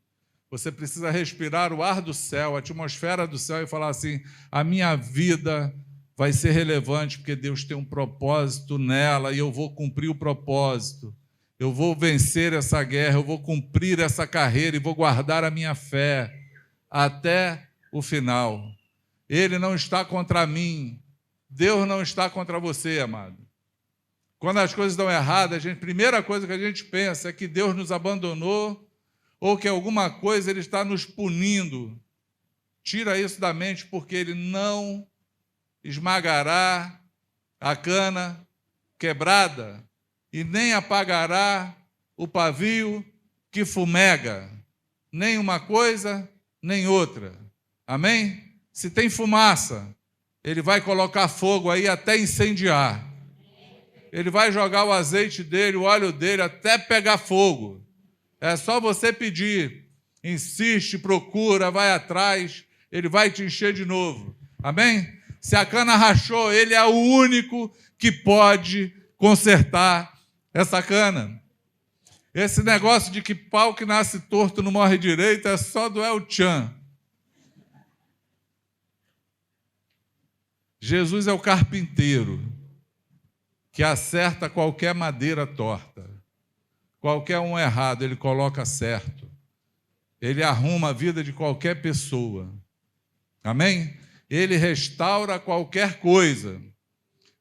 S1: Você precisa respirar o ar do céu, a atmosfera do céu e falar assim: a minha vida vai ser relevante porque Deus tem um propósito nela e eu vou cumprir o propósito. Eu vou vencer essa guerra, eu vou cumprir essa carreira e vou guardar a minha fé até o final. Ele não está contra mim. Deus não está contra você, amado. Quando as coisas dão erradas, a primeira coisa que a gente pensa é que Deus nos abandonou ou que alguma coisa Ele está nos punindo. Tira isso da mente, porque Ele não esmagará a cana quebrada e nem apagará o pavio que fumega. Nem uma coisa, nem outra. Amém? Se tem fumaça, Ele vai colocar fogo aí até incendiar. Ele vai jogar o azeite dele, o óleo dele, até pegar fogo. É só você pedir, insiste, procura, vai atrás, Ele vai te encher de novo. Amém? Se a cana rachou, Ele é o único que pode consertar essa cana. Esse negócio de que pau que nasce torto não morre direito é só do El Chan. Jesus é o carpinteiro que acerta qualquer madeira torta. Qualquer um errado, Ele coloca certo. Ele arruma a vida de qualquer pessoa. Amém? Ele restaura qualquer coisa.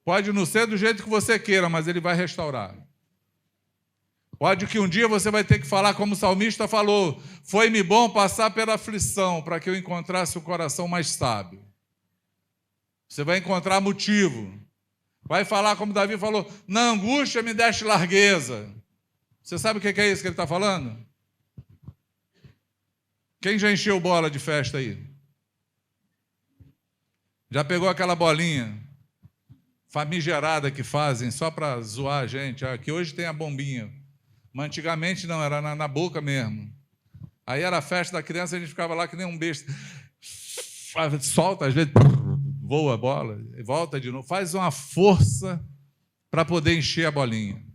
S1: Pode não ser do jeito que você queira, mas Ele vai restaurar. Pode que um dia você vai ter que falar como o salmista falou: foi-me bom passar pela aflição, para que eu encontrasse o coração mais sábio. Você vai encontrar motivo. Vai falar como Davi falou: na angústia me deste largueza. Você sabe o que é isso que ele está falando? Quem já encheu bola de festa aí? Já pegou aquela bolinha famigerada que fazem só para zoar a gente? Que hoje tem a bombinha. Mas antigamente não, era na boca mesmo. Aí era a festa da criança, a gente ficava lá que nem um besta. Solta, às vezes, voa a bola, volta de novo. Faz uma força para poder encher a bolinha.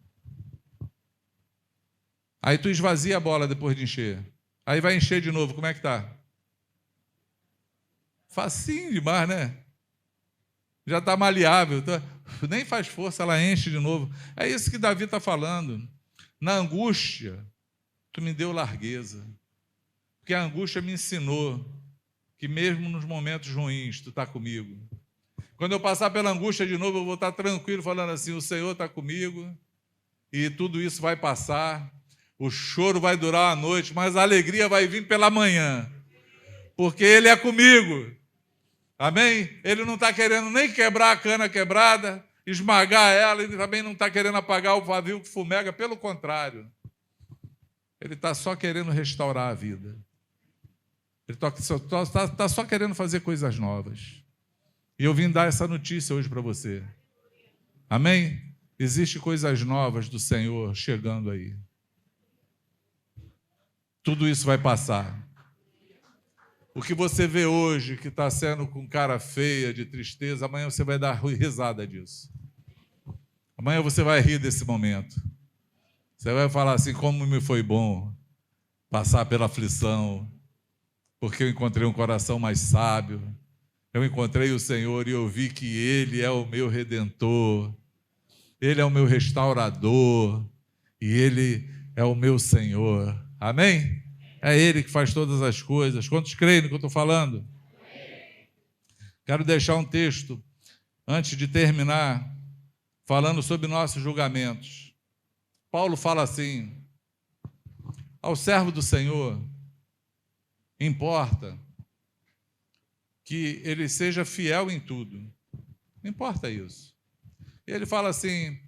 S1: Aí tu esvazia a bola depois de encher. Aí vai encher de novo. Como é que tá? Facinho demais, né? Já está maleável. Nem faz força, ela enche de novo. É isso que Davi está falando. Na angústia, tu me deu largueza. Porque a angústia me ensinou que mesmo nos momentos ruins, tu está comigo. Quando eu passar pela angústia de novo, eu vou estar tranquilo, falando assim: o Senhor está comigo e tudo isso vai passar. O choro vai durar a noite, mas a alegria vai vir pela manhã, porque Ele é comigo. Amém? Ele não está querendo nem quebrar a cana quebrada, esmagar ela, ele também não está querendo apagar o pavio que fumega, pelo contrário. Ele está só querendo restaurar a vida. Ele está só querendo fazer coisas novas. E eu vim dar essa notícia hoje para você. Amém? Existem coisas novas do Senhor chegando aí. Tudo isso vai passar. O que você vê hoje, que está sendo com cara feia, de tristeza, amanhã você vai dar risada disso. Amanhã você vai rir desse momento. Você vai falar assim, como me foi bom passar pela aflição, porque eu encontrei um coração mais sábio, eu encontrei o Senhor e eu vi que Ele é o meu Redentor, Ele é o meu restaurador e Ele é o meu Senhor. Amém? É Ele que faz todas as coisas. Quantos creem no que eu estou falando? Quero deixar um texto, antes de terminar, falando sobre nossos julgamentos. Paulo fala assim, ao servo do Senhor, importa que ele seja fiel em tudo. Não importa isso. Ele fala assim,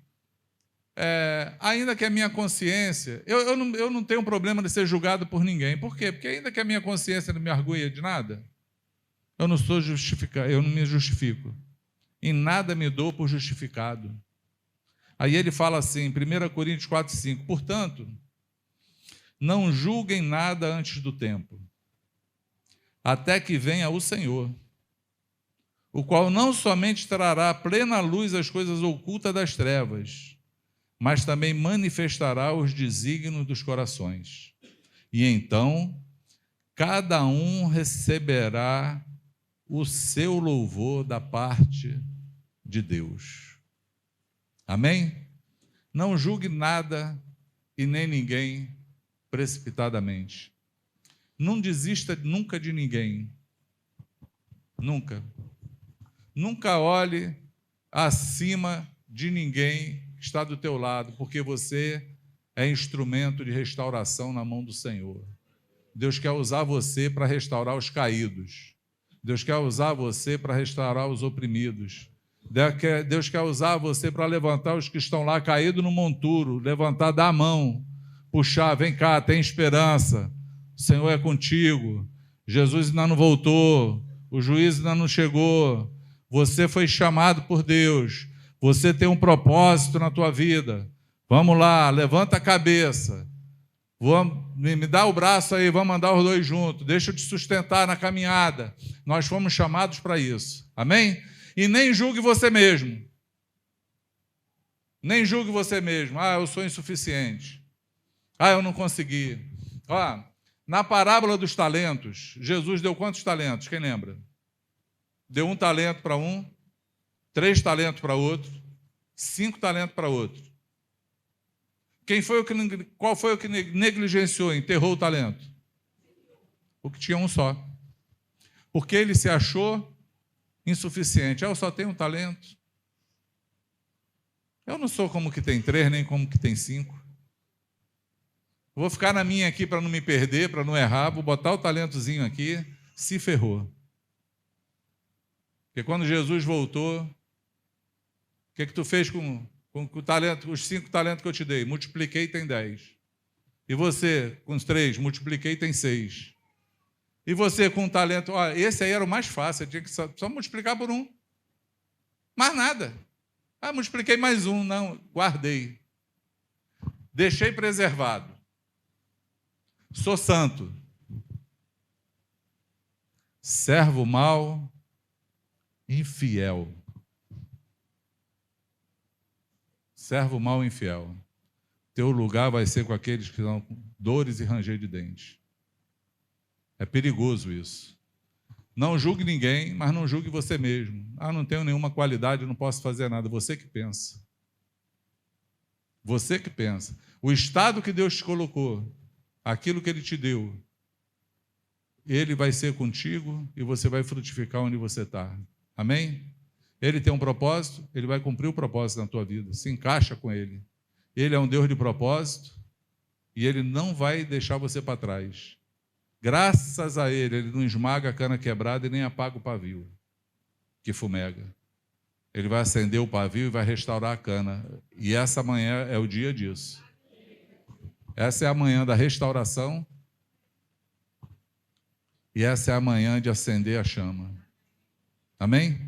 S1: ainda que a minha consciência... Eu não tenho problema de ser julgado por ninguém. Por quê? Porque ainda que a minha consciência não me arguia de nada, eu não me justifico. Em nada me dou por justificado. Aí ele fala assim, 1 Coríntios 4:5, portanto, não julguem nada antes do tempo, até que venha o Senhor, o qual não somente trará à plena luz as coisas ocultas das trevas, mas também manifestará os desígnios dos corações. E então, cada um receberá o seu louvor da parte de Deus. Amém? Não julgue nada e nem ninguém precipitadamente. Não desista nunca de ninguém. Nunca. Nunca olhe acima de ninguém que está do teu lado, porque você é instrumento de restauração na mão do Senhor. Deus quer usar você para restaurar os caídos. Deus quer usar você para restaurar os oprimidos. Deus quer usar você para levantar os que estão lá caídos no monturo, levantar da mão, puxar, vem cá, tem esperança, o Senhor é contigo, Jesus ainda não voltou, o juiz ainda não chegou, você foi chamado por Deus, você tem um propósito na tua vida, vamos lá, levanta a cabeça, me dá o braço aí, vamos andar os dois juntos, deixa eu te sustentar na caminhada, nós fomos chamados para isso, amém? E nem julgue você mesmo. Nem julgue você mesmo. Eu sou insuficiente. Eu não consegui. Na parábola dos talentos, Jesus deu quantos talentos? Quem lembra? Deu 1 talento para um, 3 talentos para outro, 5 talentos para outro. Qual foi o que negligenciou, enterrou o talento? O que tinha um só. Porque ele se achou insuficiente. Eu só tenho 1 talento. Eu não sou como que tem 3, nem como que tem 5. Vou ficar na minha aqui para não me perder, para não errar, vou botar o talentozinho aqui, se ferrou. Porque quando Jesus voltou, o que tu fez com o talento, os 5 talentos que eu te dei? Multipliquei, tem 10. E você, com os 3, multipliquei, tem 6. E você com um talento, esse aí era o mais fácil, eu tinha que só multiplicar por 1. Mais nada. Multipliquei mais 1, não, guardei. Deixei preservado. Sou santo. Servo mau, infiel. Servo mau, infiel. Teu lugar vai ser com aqueles que dão dores e ranger de dentes. É perigoso isso. Não julgue ninguém, mas não julgue você mesmo. Não tenho nenhuma qualidade, não posso fazer nada. Você que pensa. Você que pensa. O estado que Deus te colocou, aquilo que Ele te deu, Ele vai ser contigo e você vai frutificar onde você está. Amém? Ele tem um propósito, Ele vai cumprir o propósito na tua vida. Se encaixa com Ele. Ele é um Deus de propósito e Ele não vai deixar você para trás. Graças a Ele, Ele não esmaga a cana quebrada e nem apaga o pavio que fumega. Ele vai acender o pavio e vai restaurar a cana. E essa manhã é o dia disso. Essa é a manhã da restauração e essa é a manhã de acender a chama. Amém?